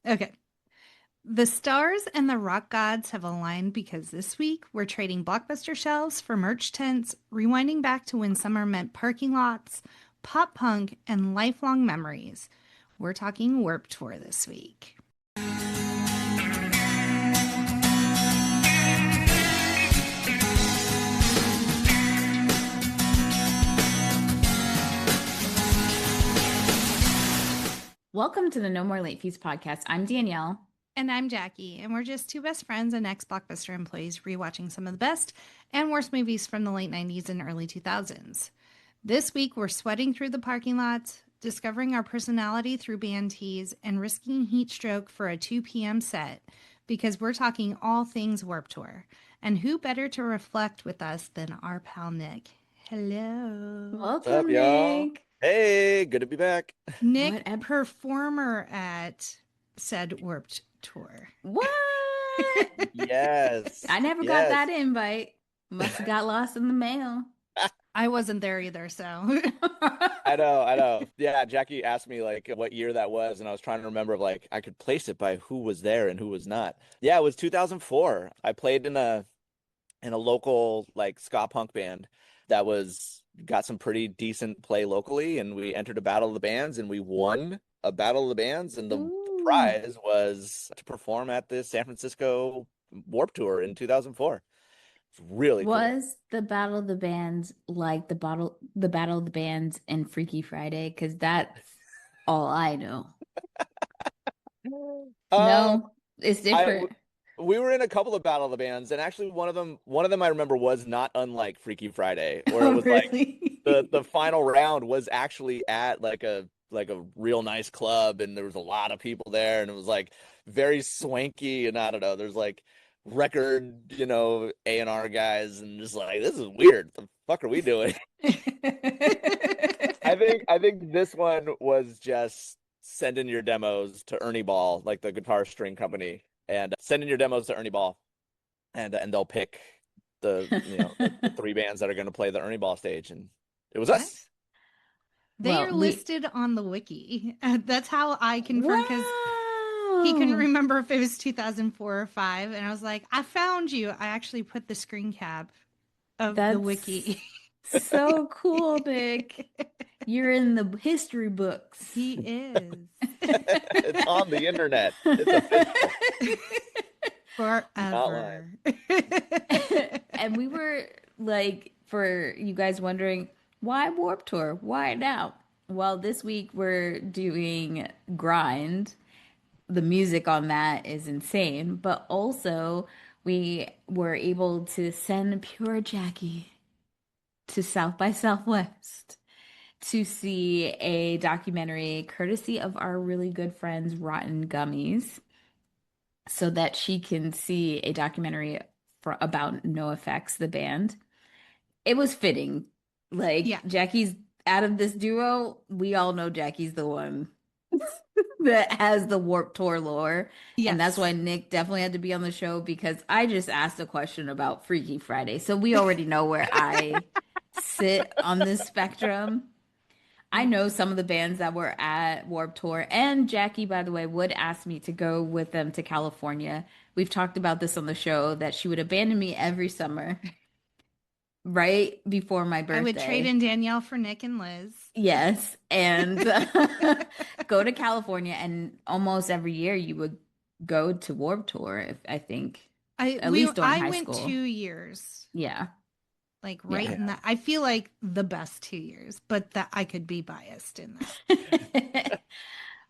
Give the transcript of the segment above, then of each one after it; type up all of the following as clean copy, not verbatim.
Okay. The stars and the rock gods have aligned because this week we're trading blockbuster shelves for merch tents, rewinding back to when summer meant parking lots, pop punk, and lifelong memories. We're talking Warped Tour this week. Welcome to the No More Late Fees podcast. I'm Danielle. And I'm Jackie, and we're just two best friends and ex-Blockbuster employees rewatching some of the best and worst movies from the late 90s and early 2000s. This week, we're sweating through the parking lots, discovering our personality through band tees, and risking heat stroke for a 2 p.m. set because we're talking all things Warped Tour. And who better to reflect with us than our pal Nick? Hello. Welcome, What's up, y'all? Nick. Hey, good to be back. Nick, performer at said Warped Tour. What? Yes. I never got that invite. Must have got lost in the mail. I wasn't there either, so. I know. Yeah, Jackie asked me like what year that was, and I was trying to remember like I could place it by who was there and who was not. Yeah, it was 2004. I played in a local like ska punk band that got some pretty decent play locally, and we entered a battle of the bands and we won a battle of the bands, and the prize was to perform at the San Francisco Warped Tour in 2004. It's really Was cool. the Battle of the Bands like the Battle of the Bands and Freaky Friday? Because that's all I know. No, it's different. We were in a couple of Battle of the Bands, and actually one of them I remember was not unlike Freaky Friday, where it was really? like the final round was actually at like a real nice club, and there was a lot of people there, and it was like very swanky, and I don't know, there's like record, A&R guys, and just like, this is weird. The fuck are we doing? I think this one was just send in your demos to Ernie Ball, like the guitar string company, and send in your demos to Ernie Ball, and they'll pick the three bands that are going to play the Ernie Ball stage, and it was us. They are listed on the wiki. That's how I confirmed, because he couldn't remember if it was 2004 or 5, and I was like, I found you. I actually put the screen cap of the wiki. So cool, Nick. You're in the history books. He is. It's on the internet. It's forever. And we were like, for you guys wondering, why Warped Tour? Why now? Well, this week we're doing Grind. The music on that is insane, but also we were able to send Pure Jackie to South by Southwest to see a documentary courtesy of our really good friends Rotten Gummies, so that she can see a documentary about NOFX, the band. It was fitting. Like, yeah. Jackie's out of this duo, we all know Jackie's the one that has the Warped Tour lore. Yes. And that's why Nick definitely had to be on the show, because I just asked a question about Freaky Friday. So we already know where I sit on this spectrum. I know some of the bands that were at Warped Tour, and Jackie, by the way, would ask me to go with them to California. We've talked about this on the show, that she would abandon me every summer right before my birthday. I would trade in Danielle for Nick and Liz. Yes, and go to California, and almost every year you would go to Warped Tour, I think. At least during high school. I went 2 years. Yeah. Like in that, I feel like the best 2 years, but that I could be biased in that.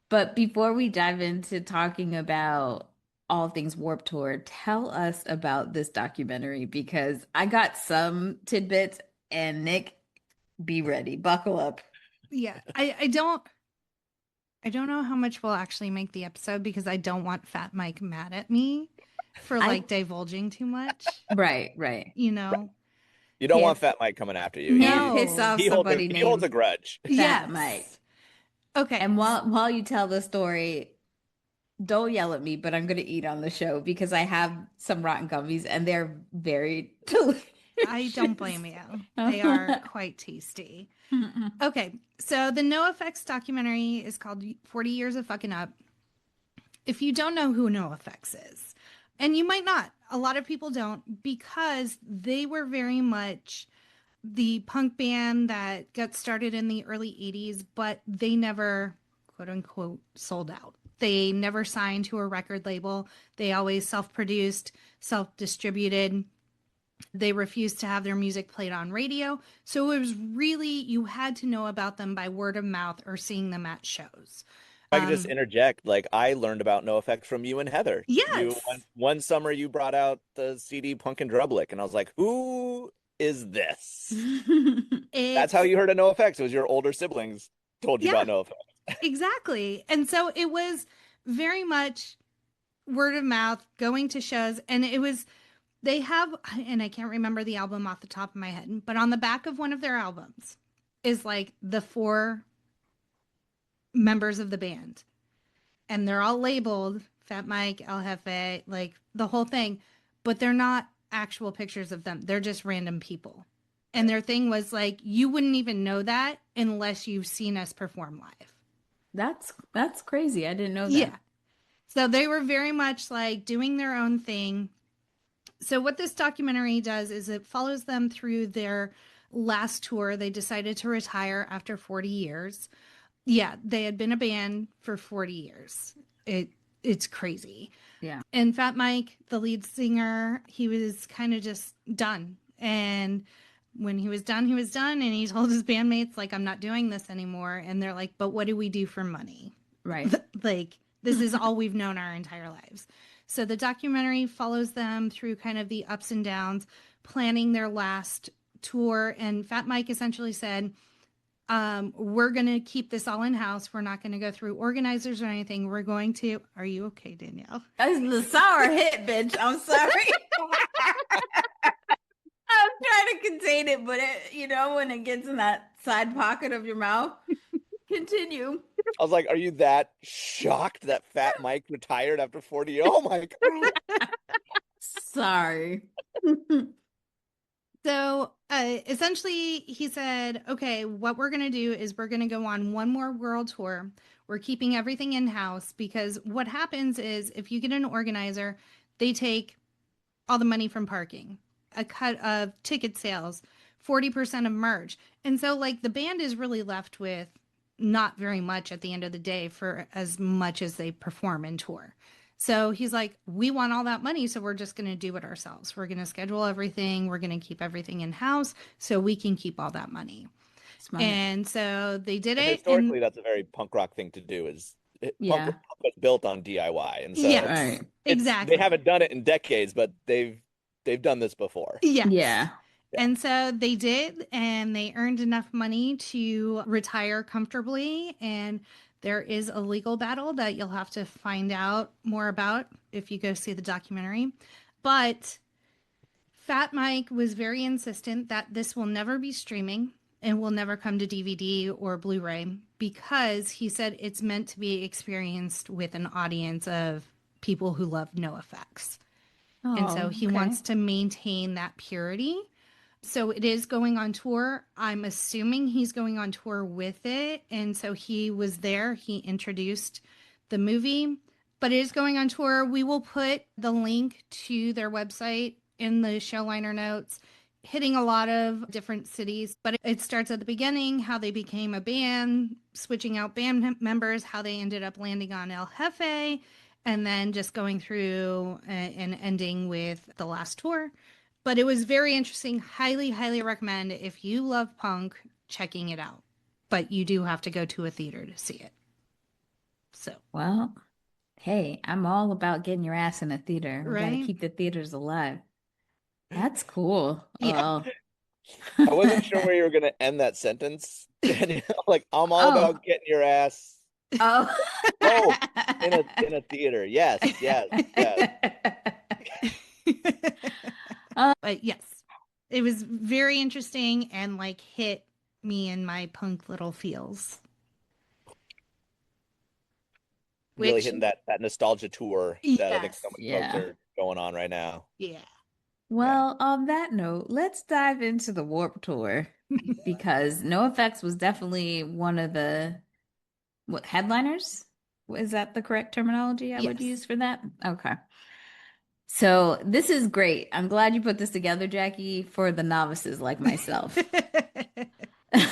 But before we dive into talking about all things Warped Tour, tell us about this documentary, because I got some tidbits, and Nick, be ready, buckle up. Yeah, I don't know how much we'll actually make the episode, because I don't want Fat Mike mad at me for divulging too much. Right. You don't want Fat Mike coming after you. No. Piss off somebody he holds a grudge. Fat Mike. Okay. And while you tell the story, don't yell at me, but I'm going to eat on the show, because I have some Rotten Gummies, and they're very delicious. I don't blame you. They are quite tasty. Okay. So the NOFX documentary is called 40 Years of Fucking Up. If you don't know who NoFX is, and you might not, a lot of people don't, because they were very much the punk band that got started in the early 80s, but they never, quote unquote, sold out. They never signed to a record label. They always self produced, self distributed. They refused to have their music played on radio. So it was really, you had to know about them by word of mouth or seeing them at shows. I could just Um, interject, like I learned about NoFX from you and Heather. You yes, one summer you brought out the CD Punk and Drublick, and I was like, who is this? That's how it's, you heard of NoFX. It was your older siblings told you yeah, about NoFX. exactly. And so it was very much word of mouth, going to shows. And it was, they have, and I can't remember the album off the top of my head, but on the back of one of their albums is like the four members of the band. And they're all labeled Fat Mike, El Jefe, like the whole thing, but they're not actual pictures of them. They're just random people. And their thing was like, you wouldn't even know that unless you've seen us perform live. That's crazy. I didn't know that. Yeah. So they were very much like doing their own thing. So what this documentary does is it follows them through their last tour. They decided to retire after 40 years. Yeah, they had been a band for 40 years. It's crazy. Yeah. And Fat Mike, the lead singer, he was kind of just done. And when he was done, he was done. And he told his bandmates, like, I'm not doing this anymore. And they're like, but what do we do for money? Right. Like, this is all we've known our entire lives. So the documentary follows them through kind of the ups and downs, planning their last tour. And Fat Mike essentially said, we're going to keep this all in house. We're not going to go through organizers or anything. We're going to, are you okay, Danielle? That's the sour hit, bitch. I'm sorry. I'm trying to contain it, but when it gets in that side pocket of your mouth, continue. I was like, are you that shocked that Fat Mike retired after 40? Oh my God. Sorry. So essentially, he said, okay, what we're going to do is we're going to go on one more world tour. We're keeping everything in house because what happens is if you get an organizer, they take all the money from parking, a cut of ticket sales, 40% of merch. And so, like, the band is really left with not very much at the end of the day for as much as they perform and tour. So he's like, we want all that money, so we're just going to do it ourselves. We're going to schedule everything. We're going to keep everything in house so we can keep all that money. Smart. And so they did And it. historically, that's a very punk rock thing to do. Punk rock was built on DIY, and so yes, right. exactly. They haven't done it in decades, but they've done this before. Yes. Yeah. And so they did, and they earned enough money to retire comfortably. And there is a legal battle that you'll have to find out more about if you go see the documentary. But Fat Mike was very insistent that this will never be streaming and will never come to DVD or Blu-ray because he said it's meant to be experienced with an audience of people who love NoFX. And so he wants to maintain that purity. So it is going on tour. I'm assuming he's going on tour with it. And so he was there. He introduced the movie, but it is going on tour. We will put the link to their website in the show liner notes, hitting a lot of different cities. But it starts at the beginning, how they became a band, switching out band members, how they ended up landing on El Jefe, and then just going through and ending with the last tour. But it was very interesting. Highly, highly recommend if you love punk, checking it out. But you do have to go to a theater to see it. So, well, hey, I'm all about getting your ass in a theater. We got to right? keep the theaters alive. That's cool. Yeah. I wasn't sure where you were going to end that sentence. Like, I'm all about getting your ass. Oh. Oh, in a theater. Yes, yes, yes. But yes, it was very interesting and like hit me in my punk little feels. Really hitting that nostalgia tour that I think Yes, so many folks are going on right now. yeah. Well, on that note, let's dive into the Warp Tour because NoFX was definitely one of the headliners? Is that the correct terminology I would Yes. use for that? Okay. So this is great. I'm glad you put this together, Jackie, for the novices like myself.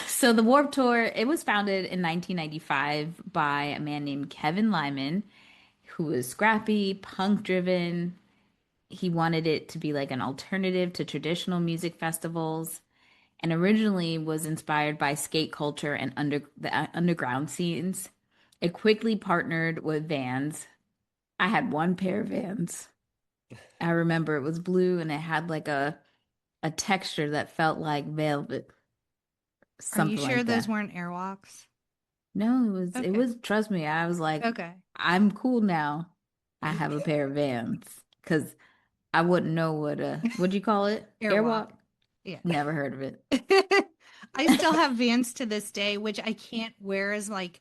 So the Warped Tour, it was founded in 1995 by a man named Kevin Lyman, who was scrappy, punk driven. He wanted it to be like an alternative to traditional music festivals, and originally was inspired by skate culture and underground scenes. It quickly partnered with Vans. I had one pair of Vans. I remember it was blue and it had like a texture that felt like velvet, Are you something sure like those that. weren't Airwalks? No, it Okay. was, trust me, I was like, Okay. I'm cool now. I have a pair of Vans because I wouldn't know what do you call it? Airwalk. Airwalk? Yeah. Never heard of it. I still have Vans to this day, which I can't wear as like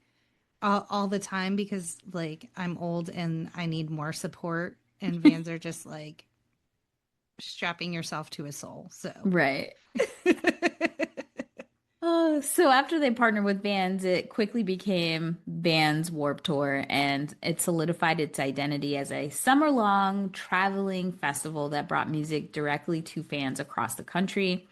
all the time because like I'm old and I need more support. And Vans are just like strapping yourself to a soul. So, Right. Oh, so after they partnered with Vans, it quickly became Vans Warped Tour, and it solidified its identity as a summer-long traveling festival that brought music directly to fans across the country.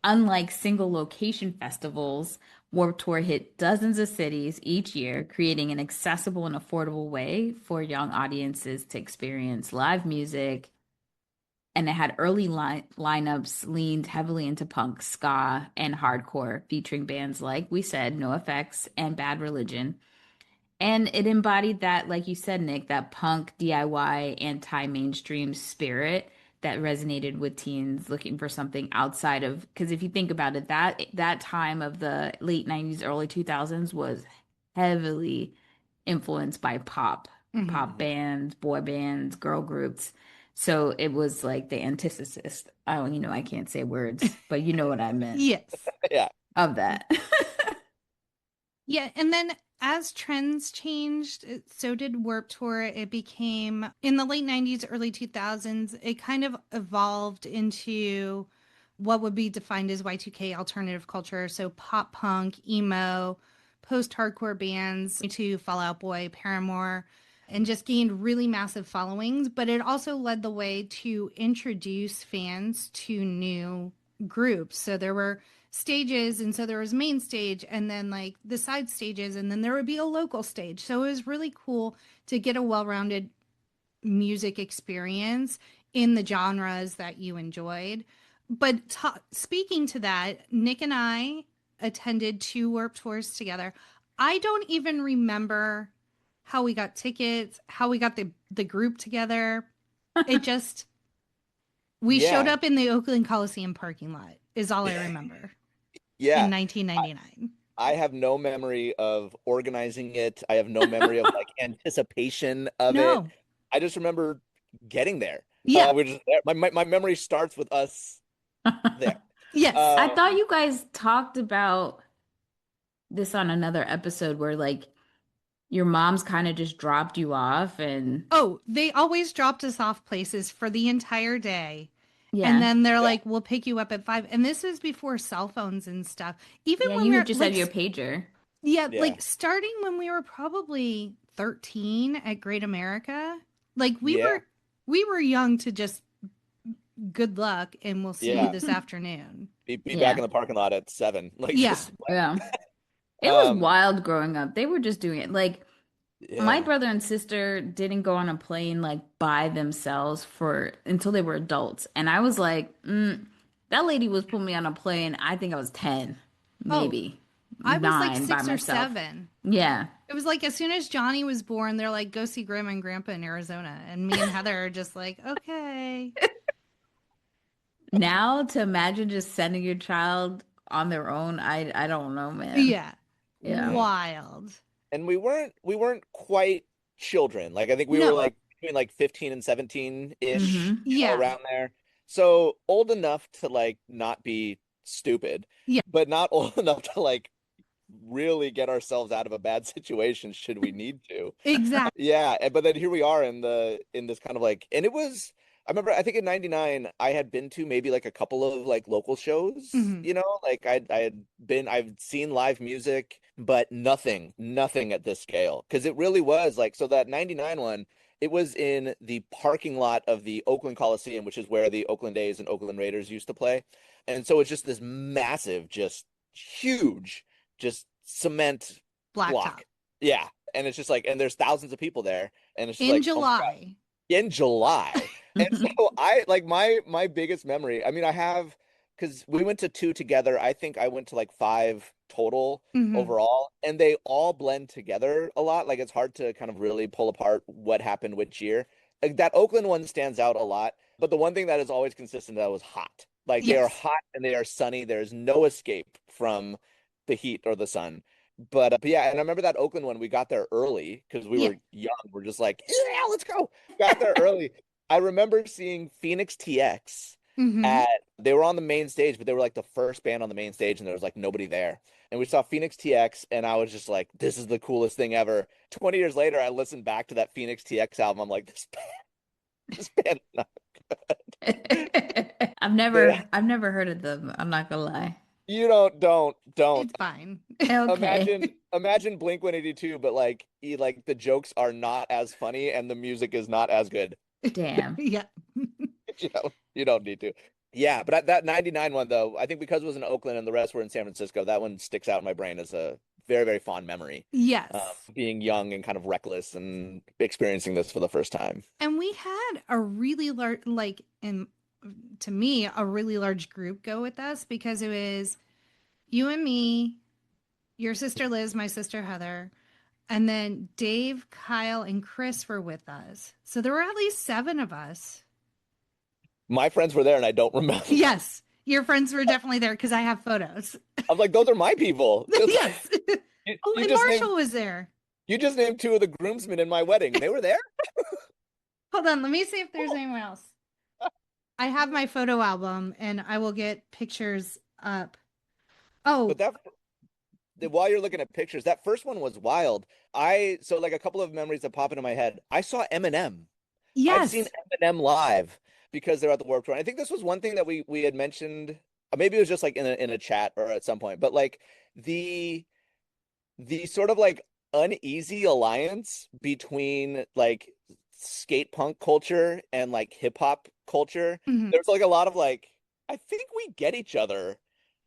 Unlike single location festivals, Warped Tour hit dozens of cities each year, creating an accessible and affordable way for young audiences to experience live music, and it had early lineups leaned heavily into punk, ska, and hardcore, featuring bands like we said, NoFX and Bad Religion. And it embodied that, like you said, Nick, that punk DIY anti-mainstream spirit that resonated with teens looking for something outside of, because if you think about it, that time of the late 90s, early 2000s was heavily influenced by mhm. pop bands, boy bands, girl groups. So it was like the antithesis. I can't say words, but you know what I meant Yes. Yeah. of that. Yeah, and then as trends changed, so did Warp Tour. It became in the late 90s, early 2000s, it kind of evolved into what would be defined as Y2K alternative culture. So pop punk, emo, post-hardcore bands to Fall Out Boy, Paramore, and just gained really massive followings, but it also led the way to introduce fans to new groups. So there were stages, and so there was main stage and then like the side stages, and then there would be a local stage. So it was really cool to get a well-rounded music experience in the genres that you enjoyed. But speaking to that, Nick and I attended two Warp Tours together. I don't even remember how we got tickets, how we got the group together. It just we showed Yeah. up in the Oakland Coliseum parking lot is all I remember in Yeah. I, 1999. I have no memory of organizing it. I have no memory of like anticipation of it. No. I just remember getting there. Yeah. We're just there. My memory starts with us there. Yes. I Um, thought you guys talked about this on another episode where like your mom's kind of just dropped you off and Oh, they always dropped us off places for the entire day. And yeah. then they're yeah. like, we'll pick you up at 5. And this is before cell phones and stuff. Even Yeah, when we you were just like, had your pager. yeah, Yeah. like starting when we were probably 13 at Great America, like Yeah. we were young to just good luck and we'll see you Yeah. this afternoon. Be back Yeah. in the parking lot at 7. Like Yeah. just Yeah. It was um wild growing up. They were just doing it. Like my yeah. brother and sister didn't go on a plane like by themselves for until they were adults. And I was like, that lady was putting me on a plane. I think I was 10, Oh, maybe I was like 9 by 6 or myself. 7. Yeah. It was like as soon as Johnny was born, they're like, go see Grandma and Grandpa in Arizona. And me and Heather are just like, okay. Now to imagine just sending your child on their own, I don't know, man. Yeah. Yeah. Yeah. Wild. And we weren't quite children. Like I think we were No. like between like 15 and 17-ish, Mm-hmm. Yeah. around there. So old enough to like not be stupid, Yeah. but not old enough to like really get ourselves out of a bad situation should we need to. Exactly. Yeah, but then here we are in this kind of like, and it was, I remember I think in 99 I had been to maybe like a couple of like local shows, Hmm. like I'd seen live music but nothing at this scale. Because it really was like, so that 99 one, it was in the parking lot of the Oakland Coliseum, which is where the Oakland A's and Oakland Raiders used to play. And so it's just this massive, just huge, just cement Blacktop. block. Yeah. And it's just like, and there's thousands of people there. And it's just In like, oh my God, July. in July. And so I like my biggest memory. I mean, I have because we went to two together. I think I went to like five total Hmm. overall, and they all blend together a lot. Like it's hard to kind of really pull apart what happened which year. Like that Oakland one stands out a lot, but the one thing that is always consistent that was hot. Like they are Yes. hot and they are sunny. There's no escape from the heat or the sun. But yeah, and I remember that Oakland one, we got there early because we Yeah. were young. We're just like, yeah, let's go. Got there early. I remember seeing Phoenix TX Hmm. at they were on the main stage, but they were like the first band on the main stage, and there was like nobody there. And we saw Phoenix TX, and I was just like, this is the coolest thing ever. 20 years later, I listened back to that Phoenix TX album. I'm like, this band is not good. I've never heard of them. I'm not gonna lie. You don't. It's fine. Okay. Imagine Blink 182, but like like the jokes are not as funny and the music is not as good. Damn. Yeah. You don't need to. Yeah, but that 99 one though, I think because it was in Oakland and the rest were in San Francisco, that one sticks out in my brain as a very, very fond memory. Yes. Being young and kind of reckless and experiencing this for the first time. And we had a really large, like, in to me, a really large group go with us because it was you and me, your sister Liz, my sister Heather, and then Dave, Kyle, and Chris were with us. So there were at least seven of us. My friends were there and I don't remember. Yes, your friends were definitely there because I have photos. I'm like, those are my people. Yes. You, Oh, you and just named Marshall was there. you just named two of the groomsmen in my wedding. They were there? Hold on, let me see if there's anyone else. I have my photo album and I will get pictures up. But Oh, while you're looking at pictures, that first one was wild. So like a couple of memories that pop into my head. I saw Eminem. I've seen yes. Eminem live because they're at the Warped Tour. And I think this was one thing that we had mentioned. Maybe it was just like in a chat or at some point, but like the the sort of like uneasy alliance between like skate punk culture and like hip hop culture. Mhm. There's like a lot of like, I think we get each other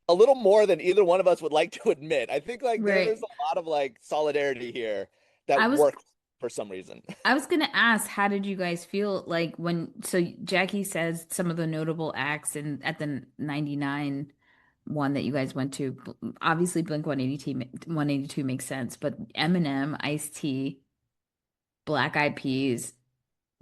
a little more than either one of us would like to admit. I think like there's Right. a lot of like solidarity here I that was works for some reason. I was gonna ask, how did you guys feel like when so Jackie says some of the notable acts in at the 99 one that you guys went to, obviously Blink 182 makes sense, but Eminem, Ice-T, Black Eyed Peas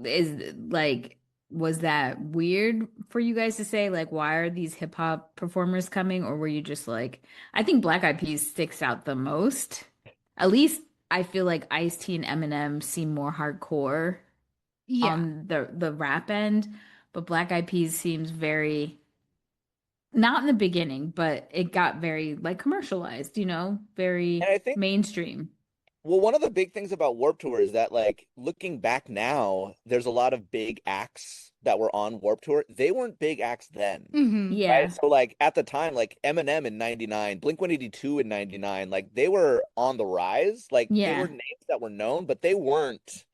is like, was that weird for you guys to say like, why are these hip hop performers coming? Or were you just like, I think Black Eyed Peas sticks out the most. At least I feel like Ice-T and Eminem seem more hardcore Yeah. on the rap end, but Black Eyed Peas seems very, not in the beginning, but it got very like commercialized, And very I think, mainstream. well, one of the big things about Warped Tour is that, like, looking back now, there's a lot of big acts that were on Warped Tour. They weren't big acts then, Hmm. right? Yeah. So, like, at the time, like Eminem in 99, Blink 182 in 99, like, they were on the rise. Like, they were Yeah. names that were known, but they weren't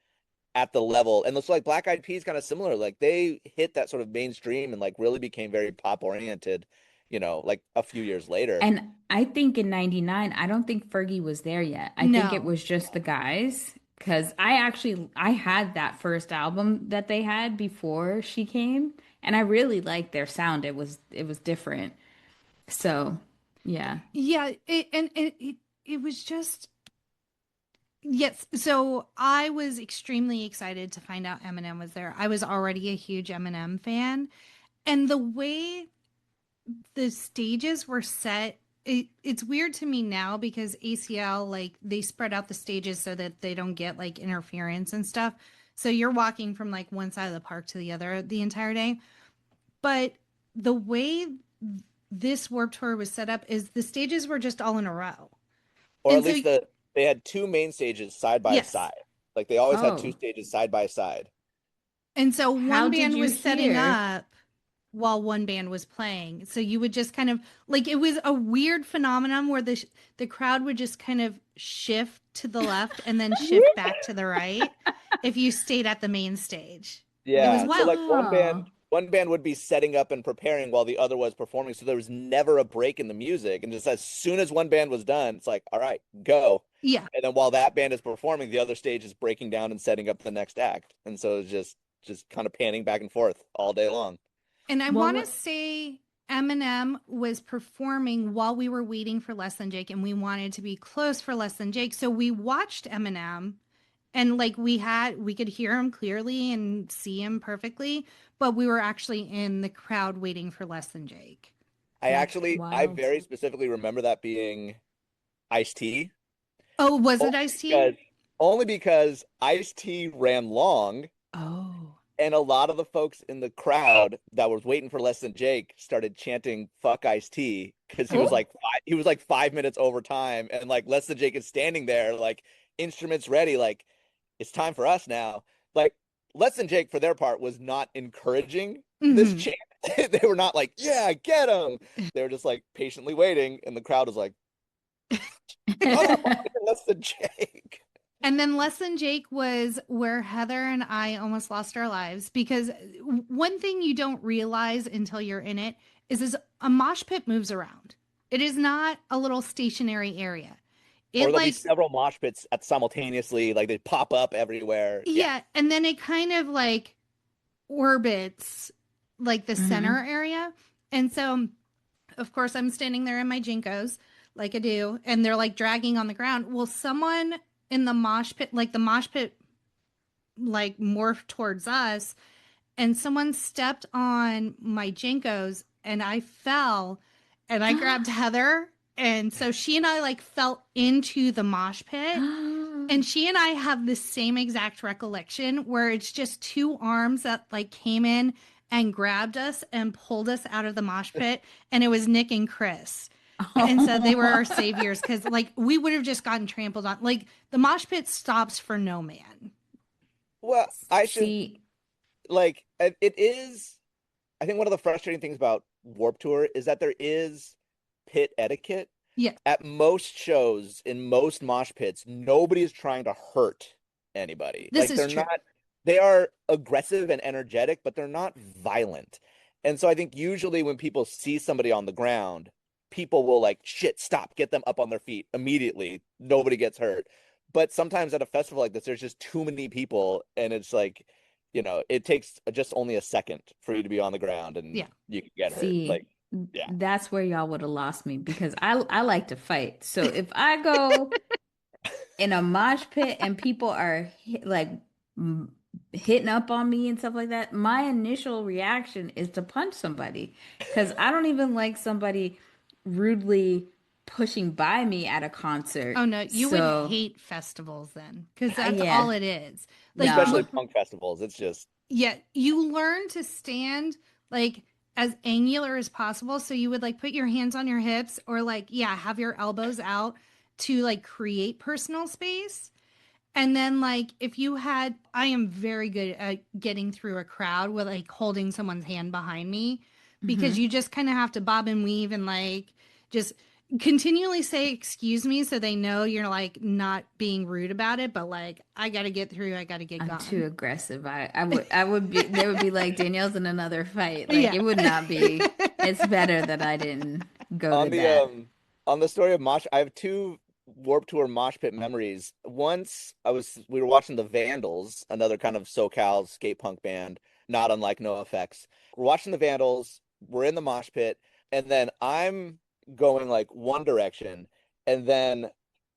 at the level. And so, like, Black Eyed Peas kind of similar. Like, they hit that sort of mainstream and, like, really became very pop oriented, like a few years later. And I think in 99, I don't think Fergie was there yet. I think it No. was just the guys. Because I had that first album that they had before she came, and I really liked their sound. It was different. So, yeah. Yeah. It was just, yes. So I was extremely excited to find out Eminem was there. I was already a huge Eminem fan. And the way the stages were set, it's weird to me now because ACL, like, they spread out the stages so that they don't get like interference and stuff. So you're walking from like one side of the park to the other the entire day. But the way this Warp Tour was set up is the stages were just all in a row. Or at And so, least they had two main stages side by yes. side. Like they always had two Oh, stages side by side. And so how one did band you was setting hear? up. while one band was playing. So you would just kind of like it was a weird phenomenon where the crowd would just kind of shift to the left and then shift back to the right if you stayed at the main stage. It was Yeah. So wild. like Oh. one band would be setting up and preparing while the other was performing. So there was never a break in the music. And just as soon as one band was done, it's like, all right, go. Yeah. And then while that band is performing, the other stage is breaking down and setting up the next act. And so it's just kind of panning back and forth all day long. And I Well, want to what? say Eminem was performing while we were waiting for Less Than Jake, and we wanted to be close for Less Than Jake. So we watched Eminem, and like we could hear him clearly and see him perfectly, but we were actually in the crowd waiting for Less Than Jake. That's I wild. very specifically remember that being Ice-T. Oh, was it Only Ice T? because only because Ice-T ran long. Oh. And a lot of the folks in the crowd that was waiting for Less Than Jake started chanting "fuck Ice-T" because Oh. he was like 5 minutes over time, and like Less Than Jake is standing there, like instruments ready, like it's time for us now. Like Less Than Jake, for their part, was not encouraging this Hmm. chant. They were not like, "Yeah, get him." They were just like patiently waiting, and the crowd was like, "Shut up, Less Than Jake." And then Less Than Jake was where Heather and I almost lost our lives because one thing you don't realize until you're in it is a mosh pit moves around. It is not a little stationary area. Or It there'll be like several mosh pits at simultaneously, like they pop up everywhere. Yeah. yeah, and then it kind of like orbits like the Hmm. center area. And so of course I'm standing there in my jinkos like I do and they're like dragging on the ground. Well, someone in the mosh pit like the mosh pit like morphed towards us and someone stepped on my jinkos and I fell and I grabbed Heather and so she and I like fell into the mosh pit and she and I have the same exact recollection where it's just two arms that like came in and grabbed us and pulled us out of the mosh pit and it was Nick and Chris. And so they were our saviors because like we would have just gotten trampled on. Like the mosh pit stops for no man. Well, I should See, like it is. I think one of the frustrating things about Warp Tour is that there is pit etiquette. Yeah, At most shows, in most mosh pits, nobody is trying to hurt anybody. this Like is true. they are aggressive and energetic, but they're not violent. And so I think usually when people see somebody on the ground, people will like, shit, stop, get them up on their feet immediately. Nobody gets hurt. But sometimes at a festival like this, there's just too many people, and it's like, it takes just only a second for you to be on the ground and Yeah. you can get hurt. see, Like, yeah. that's where y'all would have lost me because I like to fight. So if I go in a mosh pit and people are like m- hitting up on me and stuff like that, my initial reaction is to punch somebody because I don't even like somebody rudely pushing by me at a concert. Oh no, you would So, hate festivals then because that's all yeah, it is. Like Especially no. what punk festivals. It's just, yeah, you learn to stand like as angular as possible. So you would like put your hands on your hips or like, yeah, have your elbows out to like create personal space. And then like if you had I am very good at getting through a crowd with like holding someone's hand behind me because Hmm. you just kind of have to bob and weave and like just continually say excuse me so they know you're like not being rude about it, but like I got to get through, I got to get I'm too gone. aggressive. I would be there would be like Danielle's in another fight. Like Yeah. it would not be. It's better that I didn't go on to the that. um on the story of mosh, I have two Warp Tour mosh pit memories. Once we were watching the Vandals, another kind of SoCal skate punk band, not unlike NoFX. We're watching the Vandals, we're in the mosh pit, and then I'm going like one direction, and then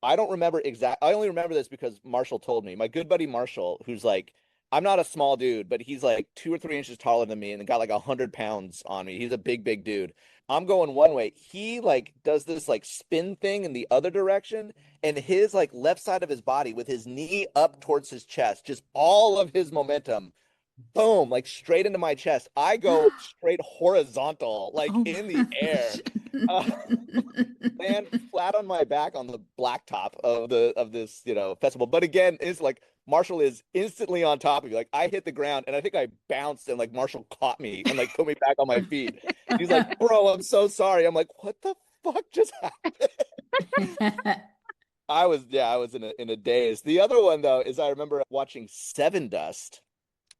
I only remember this because Marshall told me. My good buddy Marshall, who's like, I'm not a small dude, but he's like 2 or 3 inches taller than me and got like 100 pounds on me. He's a big dude. I'm going one way. He like does this like spin thing in the other direction, and his like left side of his body with his knee up towards his chest, just all of his momentum, boom, like straight into my chest. I go straight horizontal, like Oh in my the air. gosh. uh, land flat on my back on the blacktop of this, festival. But again, it's like Marshall is instantly on top of me. Like I hit the ground and I think I bounced and like Marshall caught me and like put me back on my feet. He's like, "Bro, I'm so sorry." I'm like, "What the fuck just happened?" I was in a daze. The other one though is I remember watching Seven Dust,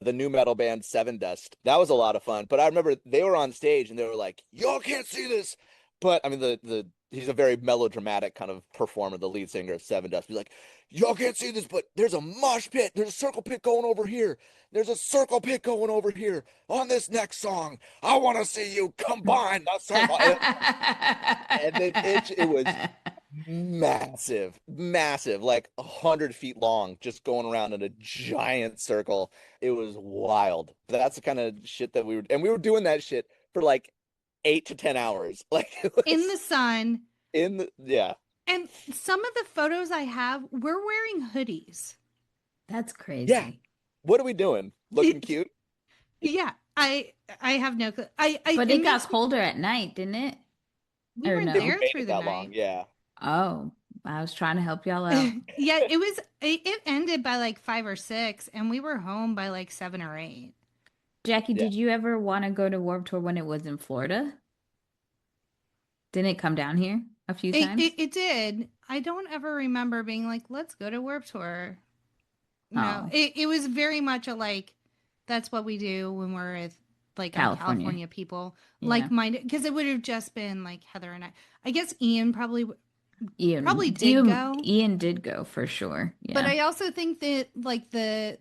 the new metal band Seven Dust. That was a lot of fun. But I remember they were on stage and they were like, "Y'all can't see this." But I mean, the he's a very melodramatic kind of performer, the lead singer of Seven Dust. He's like, "Y'all can't see this, but there's a mosh pit. There's a circle pit going over here. There's a circle pit going over here on this next song. I want to see you combine the circle." And it was massive, massive, like 100 feet long, just going around in a giant circle. It was wild. That's the kind of shit that we were doing that shit for like 8 to 10 hours. Like it In the was sun. yeah. And some of the photos I have, we're wearing hoodies. That's Yeah. crazy. What are we doing? Looking cute? Yeah, I have no clue. But it it got makes me, colder at night, didn't it? we Or were It no? there made through it the that long. night. Yeah. Oh, I was trying to help y'all out. Yeah, it ended by like 5 or 6, and we were home by like 7 or 8. Jackie, Yeah. did you ever want to go to Warped Tour when it was in Florida? Didn't it come down here a few times? It did. I don't ever remember being like, let's go to Warped Tour. No, Oh, it was very much a like, that's what we do when we're with like our California. California people, Yeah. like minded, because it would have just been like Heather and I. I guess Ian probably Ian, did Ian, go, Ian did go for sure. but Yeah. I also think that like the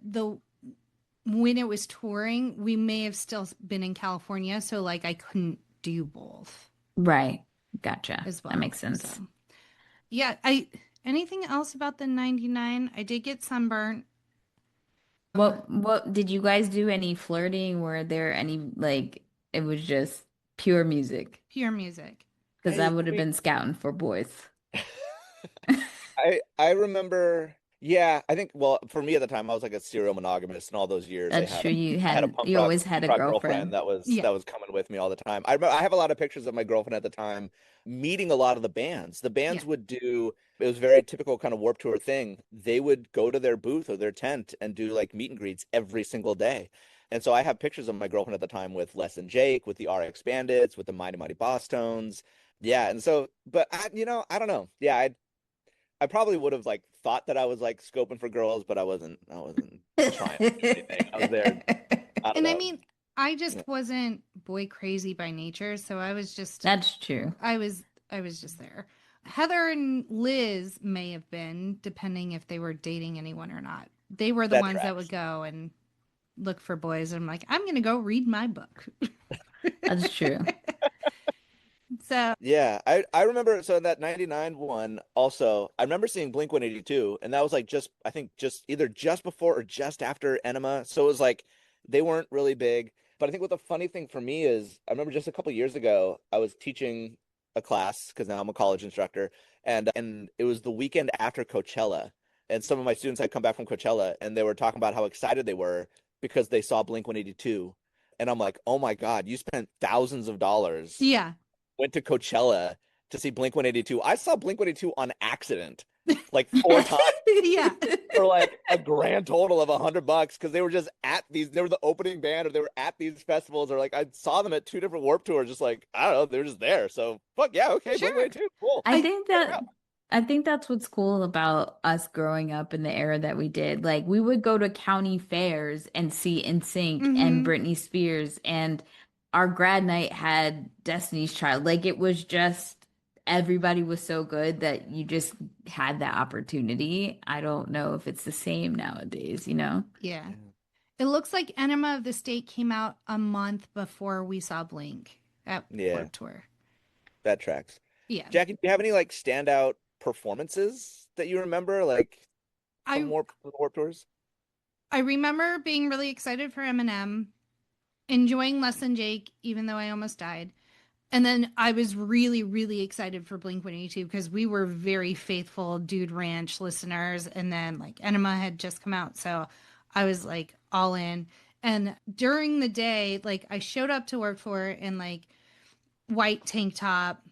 when it was touring, we may have still been in California, so like I couldn't do both Right. Gotcha. as That well. makes sense. So yeah, I anything else about the 99? I did get sunburnt. What did you guys do any flirting? Were there any like it was just pure music? Pure music. Because I would I have mean, been scouting for boys. I remember, yeah, I think, well, for me at the time, I was like a serial monogamist, and all those years That's true. I had a You always had punk a rock girlfriend girlfriend. Yeah, that was coming with me all the time. I remember I have a lot of pictures of my girlfriend at the time meeting a lot of the bands. The yeah. bands would do, it was very typical kind of Warped Tour thing. They would go to their booth or their tent and do like meet and greets every single day. And so I have pictures of my girlfriend at the time with Les and Jake, with the RX Bandits, with the Mighty Mighty Boss Tones. Yeah, and so, but I don't know. Yeah, I probably would have like thought that I was like scoping for girls, but I wasn't trying to do anything. I was there. I don't And I know. mean, I Yeah. just wasn't boy crazy by nature, so That's true. I was just there. Heather and Liz may have been, depending if they were dating anyone or not. They were the That ones that would tracks. go and look for boys, and I'm like, I'm gonna go read my book. That's true. So Yeah, I remember so that 99 one also, I remember seeing Blink 182, and that was like just I think just either just before or just after Enema. So it was like they weren't really big. But I think what the funny thing for me is I remember just a couple years ago, I was teaching a class because now I'm a college instructor, and it was the weekend after Coachella. And some of my students had come back from Coachella and they were talking about how excited they were because they saw Blink 182. And I'm like, oh my God, you spent thousands of dollars, yeah, went to Coachella to see Blink 182. I saw Blink 182 on accident like 4 times yeah, for like a grand total of $100 because they were just they were the opening band or they were at these festivals or like I saw them at 2 different Warp Tours, just like, I don't know, they're just there. So fuck yeah, okay, Blink sure. 182, cool. I I think Check it that out. I think that's what's cool about us growing up in the era that we did. Like we would go to county fairs and see NSYNC and mm-hmm. Britney Spears, and our grad night had Destiny's Child. Like it was just everybody was so good that you just had that opportunity. I don't know if it's the same nowadays, you know? Yeah. It looks like Enema of the State came out a month before we saw Blink at Yeah, Warped Tour. that tracks. Yeah. Jackie, do you have any like standout performances that you remember like I from the Warp Tours? I remember being really excited for Eminem, enjoying Less Than Jake, even though I almost died. And then I was really, really excited for Blink 182 because we were very faithful Dude Ranch listeners. And then like Enema had just come out. So I was like all in. And during the day, like I showed up to work for in like white tank top,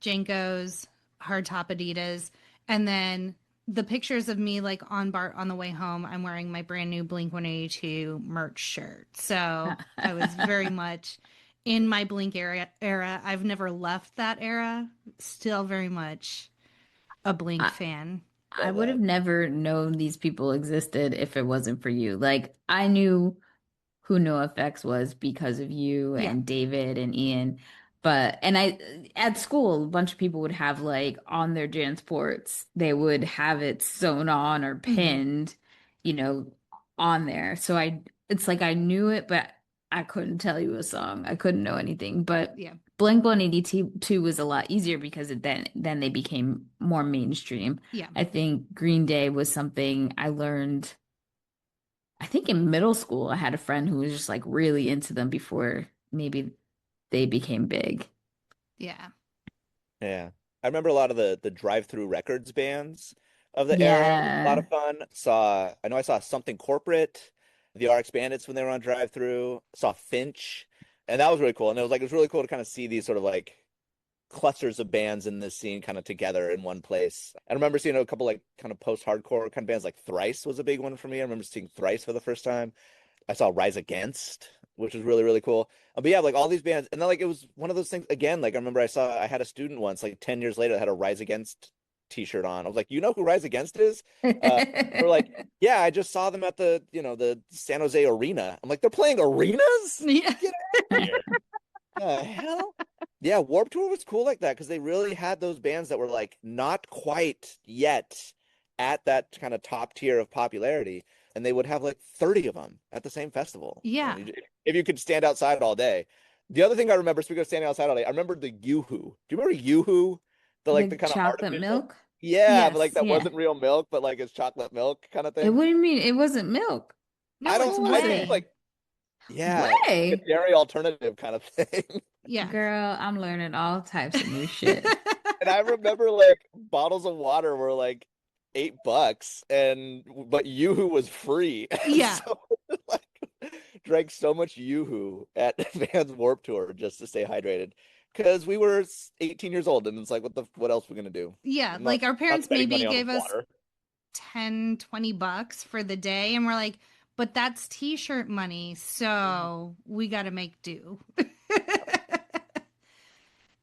Jankos, hard top Adidas, and then the pictures of me like on BART on the way home, I'm wearing my brand new Blink 182 merch shirt. So I was very much in my Blink era. I've never left that era. Still very much a Blink I, fan. I Love would that. have never known these people existed if it wasn't for you. Like, I knew who NoFX was because of you Yeah. and David and Ian. But, and I, at school, a bunch of people would have like on their Jansports, they would have it sewn on or Hmm. pinned, you know, on there. So it's like I knew it, but I couldn't tell you a song. I couldn't know anything. But Yeah. Blink 182 was a lot easier because then they became more mainstream. Yeah. I think Green Day was something I learned. I think in middle school, I had a friend who was just like really into them before maybe they became big. Yeah. Yeah. I remember a lot of the drive-through records bands of the era. It was a lot Yeah. of fun. I saw Something Corporate, the RX Bandits when they were on drive-through. Saw Finch, and that was really cool. And it was really cool to kind of see these sort of like clusters of bands in this scene kind of together in one place. I remember seeing a couple like kind of post-hardcore kind of bands like Thrice was a big one for me. I remember seeing Thrice for the first time. I saw Rise Against, which was really, really cool. But yeah, like all these bands, and then like it was one of those things again. Like I remember I had a student once, like 10 years later, that had a Rise Against t-shirt on. I was like, you know who Rise Against is? They're like, yeah, I just saw them at the San Jose Arena. I'm like, they're playing arenas? Yeah. Get out of here. The hell? Yeah, Warped Tour was cool like that because they really had those bands that were like not quite yet at that kind of top tier of popularity, and they would have like 30 of them at the same festival. Yeah. And if you could stand outside all day. The other thing I remember, speaking of standing outside all day, I remember the Yoo-Hoo. Do you remember Yoo-Hoo? The The kind of chocolate artificial. milk? Yeah, but like Yes. that Yeah. wasn't real milk, but like it's chocolate milk kind of It thing. wouldn't mean it wasn't milk. No, it's No I think it's way. whey. like, yeah, it's like a Way. dairy alternative kind of thing. Yeah. Girl, I'm learning all types of new shit. And I remember like bottles of water were like $8 but Yoo-Hoo was free. Yeah. So like drank so much Yoo-Hoo at Vans Warp Tour just to stay hydrated. Because we were 18 years old and it's like what else are we gonna do? Yeah. I'm Like our not parents spending maybe money on gave us water. 10, $20 for the day. And we're like, but that's t-shirt money. Mhm. So we got to make do.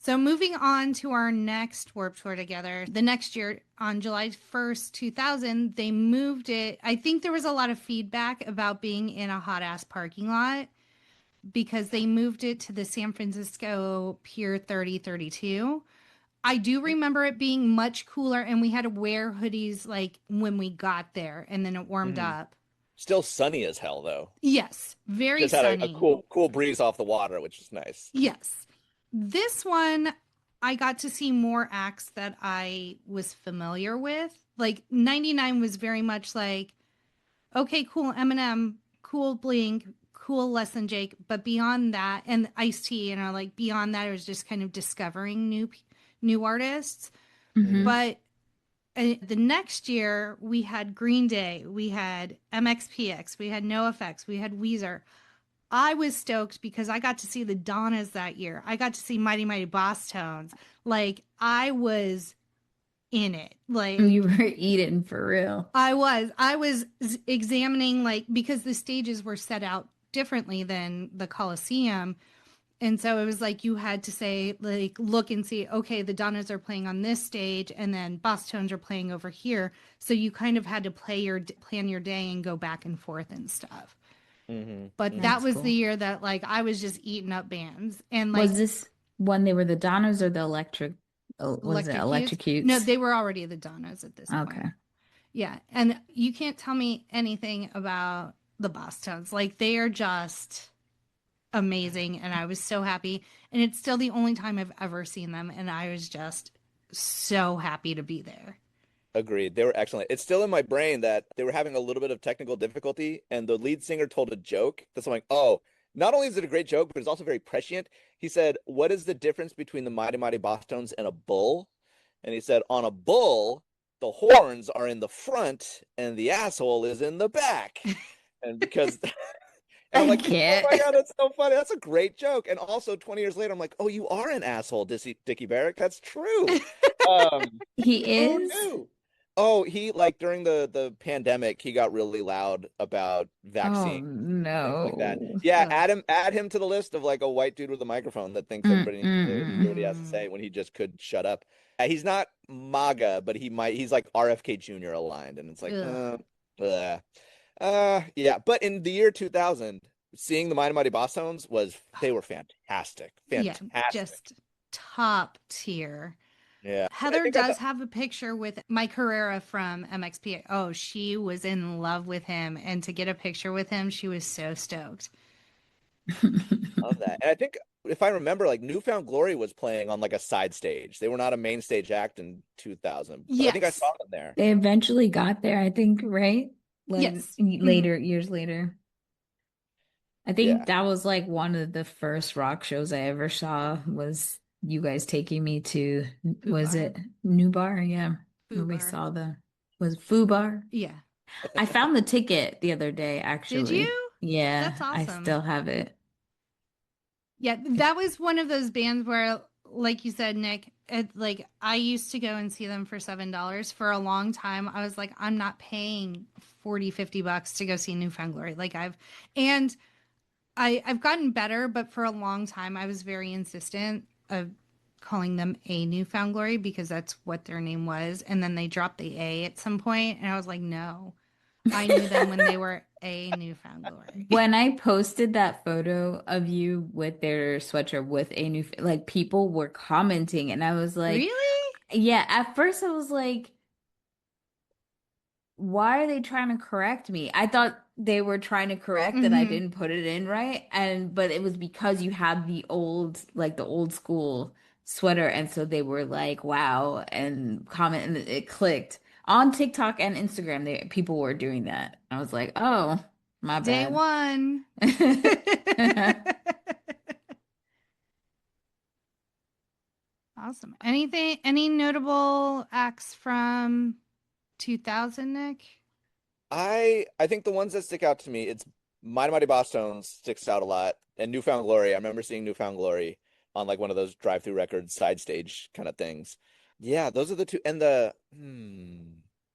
So moving on to our next Warp Tour together, the next year on July 1st, 2000, they moved it. I think there was a lot of feedback about being in a hot ass parking lot because they moved it to the San Francisco Pier 3032. I do remember it being much cooler and we had to wear hoodies like when we got there and then it warmed Mhm. up. Still sunny as hell though. Yes, very Just had a sunny. cool breeze off the water, which is nice. Yes. This one, I got to see more acts that I was familiar with. Like 99 was very much like, okay, cool Eminem, cool Blink, cool Less Than Jake. But beyond that, and Ice-T, and like beyond that, it was just kind of discovering new artists. Hmm. Hmm. But the next year, we had Green Day, we had MXPX, we had NoFX, we had Weezer. I was stoked because I got to see the Donnas that year. I got to see Mighty Mighty Boss Tones. Like I was in it. Like You were eating for real. I was examining like because the stages were set out differently than the Coliseum. And so it was like you had to say like look and see okay the Donnas are playing on this stage and then Boss Tones are playing over here. So you kind of had to plan your day and go back and forth and stuff. Hmm. But Hmm. that That's was the cool. year that like I was just eating up bands and Was like this when they were the Donnas or the electric? Oh, was it electrocutes. No, electrocutes? they were already the Donnas at this point. Okay. Yeah, and you can't tell me anything about the Boss Tones. Like they are just amazing, and I was so happy. And it's still the only time I've ever seen them, and I was just so happy to be there. Agreed. They were excellent. It's still in my brain that they were having a little bit of technical difficulty, and the lead singer told a joke that's like, oh, not only is it a great joke, but it's also very prescient. He said, what is the difference between the Mighty Mighty Boss Tones and a bull? And he said, on a bull, the horns are in the front and the asshole is in the back. And because And I'm I like, oh can't. my God, that's so funny. That's a great joke. And also 20 years later, I'm like, oh, you are an asshole, Dickie Barrick. That's true. Um, He who is? knew? Oh, he like during the pandemic, he got really loud about Oh vaccine, things like that. no. Yeah, Ugh. add him to the list of like a white dude with a microphone that thinks Mm, everybody needs mm, to mm. hear what he has to Mm. say when he just could shut up. He's not MAGA, but he's like RFK Jr. aligned, and it's like, Ugh. uh, yeah. But in the year 2000, seeing the Mighty Mighty Boss Tones they were fantastic, Yeah, fantastic. just top tier. Yeah, but I Heather think I does thought, have a picture with Mike Herrera from MXPA. Oh, she was in love with him. And to get a picture with him, she was so stoked. love that. And I think if I remember, like Newfound Glory was playing on like a side stage. They were not a main stage act in 2000, but I think I Yes. saw them there. They eventually got there, I think, right? Like Yes. Mhm. later, years later. I think Yeah. that was like one of the first rock shows I ever saw was you guys taking me to, Foo was Bar. it New Bar? Yeah. Foo Where we Bar. saw was it Foo Bar? Yeah. I found the ticket the other day, Did actually. you? Yeah, That's I awesome. still have it. Yeah, that was one of those bands where, like you said, Nick, like I used to go and see them for $7 for a long time. I was like, I'm not paying 40, $50 to go see Newfound Glory. And I've gotten better, but for a long time I was very insistent of calling them a Newfound Glory because that's what their name was. And then they dropped the A at some point, and I was like, no, I knew them when they were a Newfound Glory. When I posted that photo of you with their sweatshirt with a new, like people were commenting, and I was like, Really? yeah, at first I was like, why are they trying to correct me? I thought they were trying to correct that I Mm-hmm. didn't put it in right. But it was because you had like the old school sweater. And so they were like, wow, and comment, and it clicked. On TikTok and Instagram, people were doing that. I was like, oh, my Day bad. one. Awesome. Any notable acts from 2000, Nick? I think the ones that stick out to me, it's Mighty Mighty Boss Tones sticks out a lot, and Newfound Glory. I remember seeing Newfound Glory on like one of those drive-through records side stage kind of things. Yeah, those are the two. And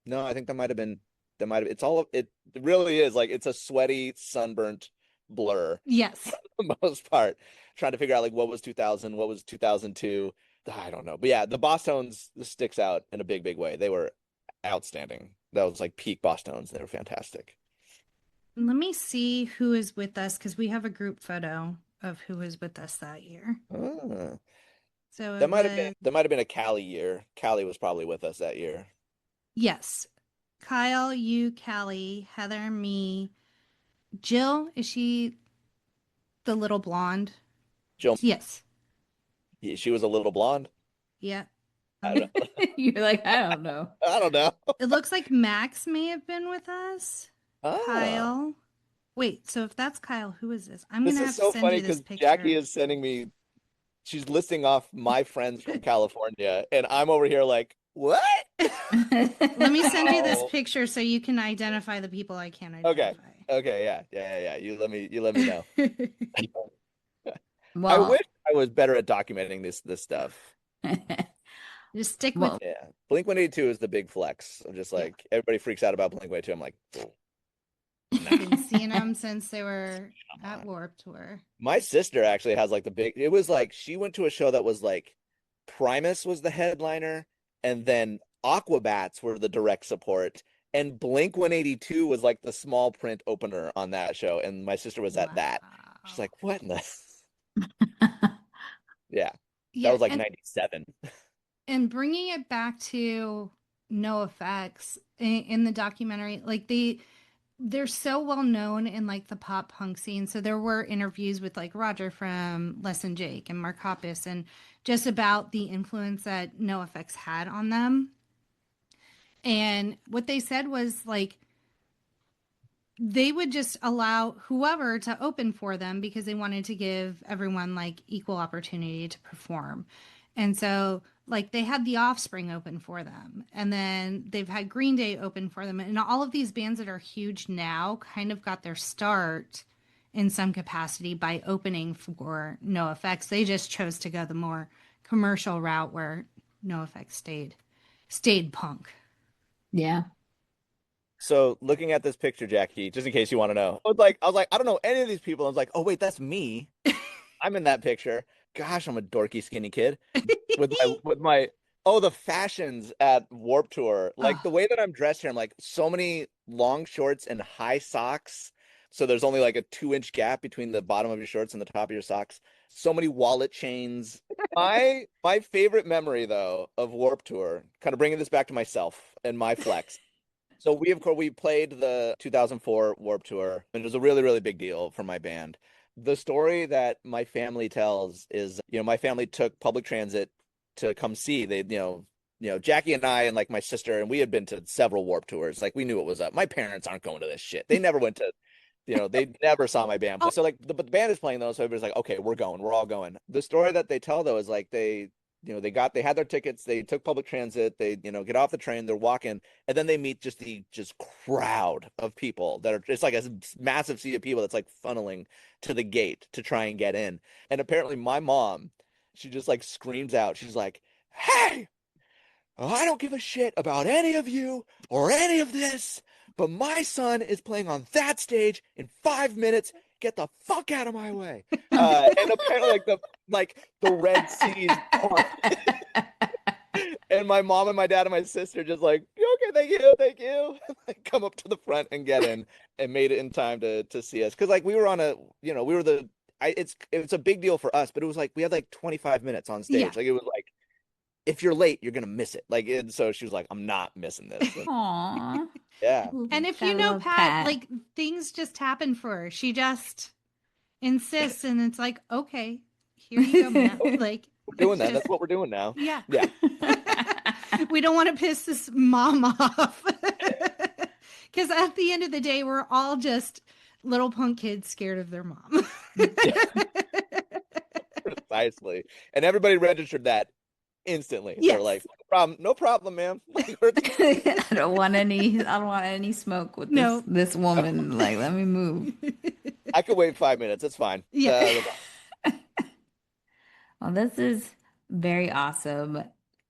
no, I think it's all it really is like it's a sweaty, sunburnt blur Yes. for the most part. Trying to figure out like what was 2000, what was 2002. I don't know. But yeah, the Boss Tones sticks out in a big, big way. They were outstanding. That was like peak Boss Tones. They were fantastic. Let me see who is with us because we have a group photo of who was with us that year. Ah, So it was, that might have been a Cali year. Cali was probably with us that year. yes, Kyle, you, Callie, Heather, me, Jill. Is she the little blonde? Jill, Yes. she was a little blonde. Yeah. I don't know. You're like, I don't know. I don't know. It looks like Max may have been with us. Ah, Kyle. Wait, so if that's Kyle, who is this? I'm this gonna is have to so send funny you this because Jackie picture. is sending me, she's listing off my friends from California, and I'm over here like, what? Let me send you this Oh, picture so you can identify the people I can't okay. identify. Okay, yeah. You let me know. I Well, wish I was better at documenting this stuff. Just stick with, well, Yeah. Blink 182 is the big flex. I'm just yeah. like everybody freaks out about Blink 182. I'm like, nah, Been seeing them since they were come at on. Warped Tour. My sister actually has like it was like she went to a show that was like Primus was the headliner, and then Aquabats were the direct support, and Blink 182 was like the small print opener on that show, and my sister was at that. She's Wow. like, what in the yeah. That Yeah, was like 97. and bringing it back to NoFX in the documentary, like they're so well known in like the pop punk scene. So there were interviews with like Roger from Less Than Jake and Mark Hoppus and just about the influence that NoFX had on them. And what they said was like they would just allow whoever to open for them because they wanted to give everyone like equal opportunity to perform. And so like they had the Offspring open for them, and then they've had Green Day open for them, and all of these bands that are huge now kind of got their start in some capacity by opening for NoFX. They just chose to go the more commercial route where NoFX stayed punk. Yeah. So looking at this picture, Jackie, just in case you want to know, I was like, I don't know any of these people. I was like, oh wait, that's me. I'm in that picture. Gosh, I'm a dorky skinny kid with my oh, the fashions at Warp Tour. Like Oh, the way that I'm dressed here, I'm like so many long shorts and high socks. So there's only like a 2 inch gap between the bottom of your shorts and the top of your socks. So many wallet chains. My favorite memory though of Warp Tour, kind of bringing this back to myself and my flex. So we of course we played the 2004 Warp Tour, and it was a really really big deal for my band. The story that my family tells is, my family took public transit to come see. They, Jackie and I and like my sister, and we had been to several Warp Tours. Like we knew what was up. My parents aren't going to this shit. They never went to, they never saw my band play. So like but the band is playing though, so everybody's like, okay, we're going, we're all going. The story that they tell though is like they had their tickets, they took public transit, they get off the train, they're walking, and then they meet just crowd of people that are it's like a massive sea of people that's like funneling to the gate to try and get in. And apparently my mom, she just like screams out, she's like, hey, I don't give a shit about any of you or any of this, but my son is playing on that stage in 5 minutes. Get the fuck out of my way. And apparently like the Red Seas part. And my mom and my dad and my sister just like, okay, thank you. Like, come up to the front and get in, and made it in time to see us. Cause like we were on a, we were it's a big deal for us, but it was like we had like 25 minutes on yeah. stage. Like it was like, if you're late, you're gonna miss it. Like, and so she was like, I'm not missing this. Aww. Yeah. And if I you know love Pat, like things just happen for her. She just insists, and it's like, okay, here you go, man. Like We're doing it's that. just, That's what we're doing now. yeah. Yeah. We don't want to piss this mom off. Because at the end of the day, we're all just little punk kids scared of their mom. Precisely. And everybody registered that instantly. They're Yes. like, no problem, ma'am. I don't want any smoke with No. this woman. Like, let me move. I could wait 5 minutes. It's fine. Yeah. Well, this is very awesome.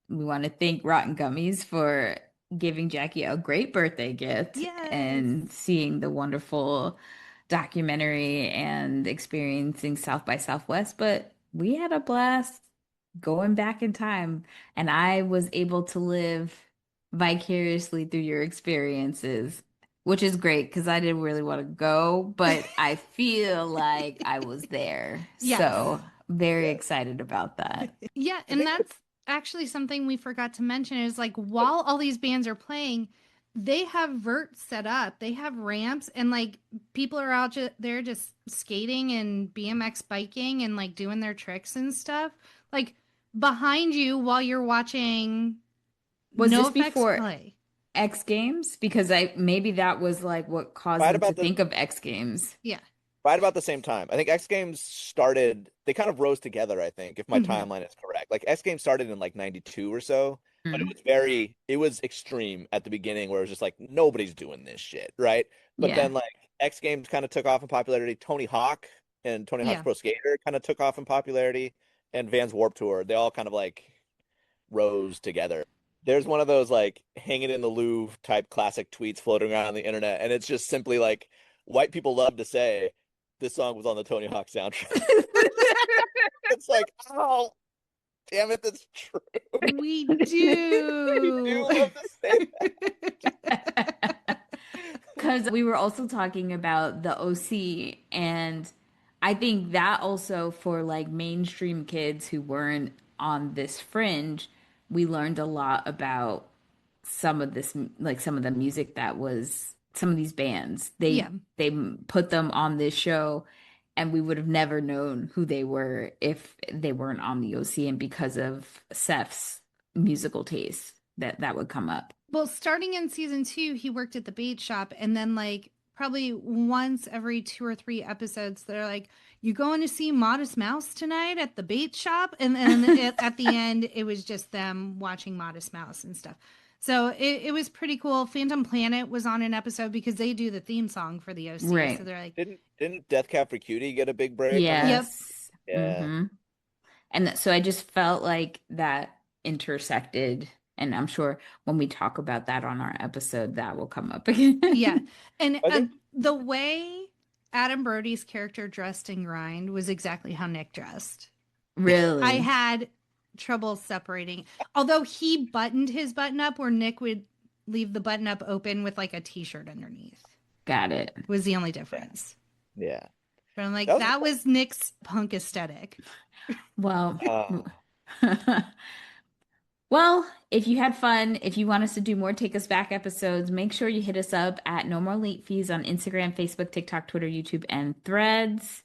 We want to thank Rotten Gummies for giving Jackie a great birthday gift Yes. and seeing the wonderful documentary and experiencing South by Southwest. But we had a blast going back in time, and I was able to live vicariously through your experiences, which is great because I didn't really want to go, but I feel like I was there. Yes. So very excited about that. Yeah, and that's actually something we forgot to mention is like while all these bands are playing, they have verts set up. They have ramps, and like people are out there just skating and BMX biking and like doing their tricks and stuff. Like behind you while you're watching Was this NoFX before play. X Games? Because maybe that was like what caused Right them to about the think of X Games. Yeah. right about the same time. I think X Games started, they kind of rose together, I think, if my Mhm. timeline is correct. Like X Games started in like 92 or so, but Mm. it was extreme at the beginning where it was just like nobody's doing this shit, right? But Yeah. then like X Games kind of took off in popularity. Tony Hawk and Tony Hawk's Yeah. Pro Skater kind of took off in popularity, and Vans Warped Tour, they all kind of like rose together. There's one of those like hanging in the Louvre type classic tweets floating around on the internet, and it's just simply like white people love to say this song was on the Tony Hawk soundtrack. It's like, oh, damn it, that's true. We We do do. love to say that. Because we were also talking about the OC, and I think that also for like mainstream kids who weren't on this fringe, we learned a lot about some of this, like some of the music that was some of these bands. Yeah. They put them on this show, and we would have never known who they were if they weren't on the OC, and because of Seth's musical taste, that would come up. Well, starting in season 2, he worked at the bait shop, and then like probably once every 2 or 3 episodes, they're like, "You going to see Modest Mouse tonight at the bait shop?" And then at the end, it was just them watching Modest Mouse and stuff. So it was pretty cool. Phantom Planet was on an episode because they do the theme song for the OC. Right. So they're like, Didn't Death Cab for Cutie get a big break on that? yep, Yes. Yeah. Mm-hmm. And so I just felt like that intersected. And I'm sure when we talk about that on our episode, that will come up again. yeah. And I think the way Adam Brody's character dressed in Grind was exactly how Nick dressed. I Really? had trouble separating. Although he buttoned his button up where Nick would leave the button up open with like a t-shirt underneath. Got it. Was the only difference. yeah. But I'm like, That was that was Nick's punk aesthetic. Well, uh, well, if you had fun, if you want us to do more Take Us Back episodes, make sure you hit us up at No More Late Fees on Instagram, Facebook, TikTok, Twitter, YouTube, and Threads.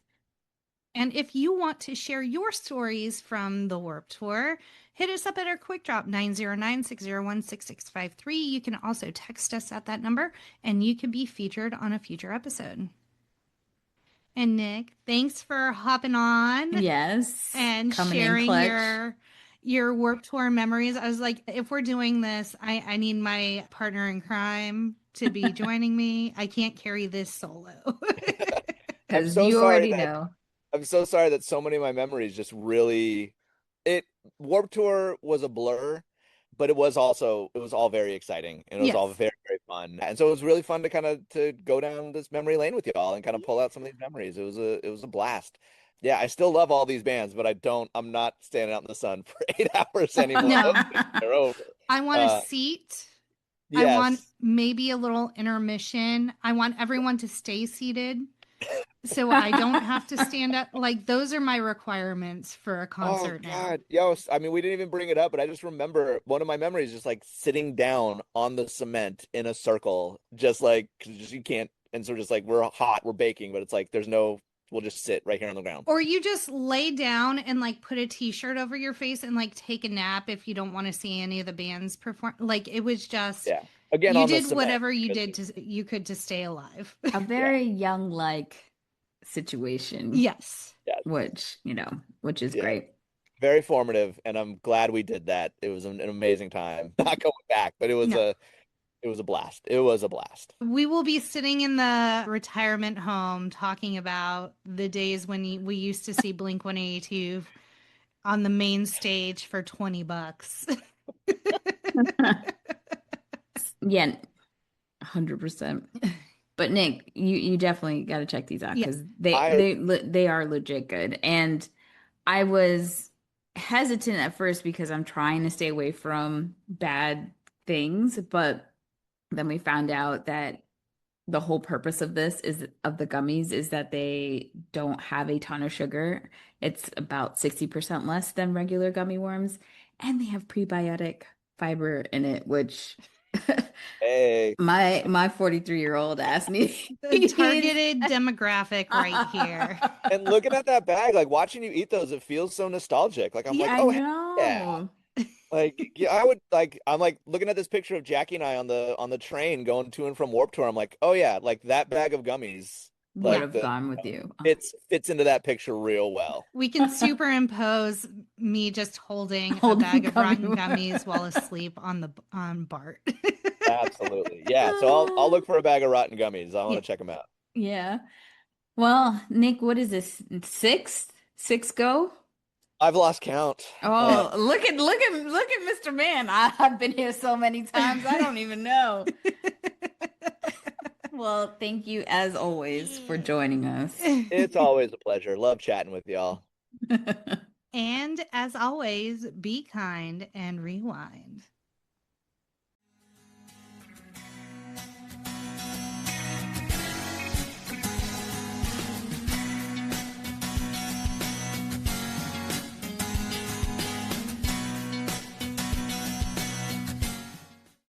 And if you want to share your stories from the Warp Tour, hit us up at our quick drop 909-601-6653. You can also text us at that number and you can be featured on a future episode. And Nick, thanks for hopping on Yes. and Coming in sharing clutch. your Warp Tour memories. I was like, if we're doing this, I need my partner in crime to be joining me. I can't carry this solo. I'm Because so you sorry already that know. I'm so sorry that so many of my memories just really it Warped Tour was a blur, but it was all very exciting and it was all Yes. very, very fun. And so it was really fun to kind of to go down this memory lane with y'all and kind of pull out some of these memories. It was a blast. Yeah, I still love all these bands, but I'm not standing out in the sun for 8 hours anymore. No. They're over. I want a seat. I want Yes. maybe a little intermission. I want everyone to stay seated so I don't have to stand up. Like, those are my requirements for a Oh concert now. God. Yo, I mean, we didn't even bring it up, but I just remember one of my memories just like sitting down on the cement in a circle, just like 'cause just you can't, and so just like we're hot, we're baking, but it's like we'll just sit right here on the ground. Or you just lay down and like put a t-shirt over your face and like take a nap if you don't want to see any of the bands perform. Like, it was just, Yeah. Again, you on the did cement. whatever you could to stay alive. A Yeah. very young like situation, Yes. Yeah. which is Yeah. great. Very formative, and I'm glad we did that. It was an amazing time. Not going back, but No. it was a blast. It was a blast. We will be sitting in the retirement home talking about the days when we used to see Blink 182 on the main stage for $20. Yeah, 100%. But Nick, you definitely got to check these out Yeah. because I they are legit good. And I was hesitant at first because I'm trying to stay away from bad things, but then we found out that the whole purpose of the gummies is that they don't have a ton of sugar. It's about 60% less than regular gummy worms, and they have prebiotic fiber in it, which hey, my 43-year-old ass needs. The targeted demographic right here. and looking at that bag, like watching you eat those, it feels so nostalgic. Like I'm Yeah. like, I oh yeah. know. Like yeah, I would like I'm like looking at this picture of Jackie and I on the train going to and from Warped Tour. I'm like, oh yeah, like that bag of gummies, Would like have the gone with you. fits into that picture real well. We can superimpose me just holding a Holding bag of gummy rotten worms. gummies while asleep on Bart. Absolutely. Yeah. So I'll look for a bag of rotten gummies. I want Yeah. to check them out. Yeah. Well, Nick, what is this? Six go? I've lost count. Oh, look at Mr. Man. I've been here so many times. I don't even know. Well, thank you as always for joining us. It's always a pleasure. Love chatting with y'all. And as always, be kind and rewind.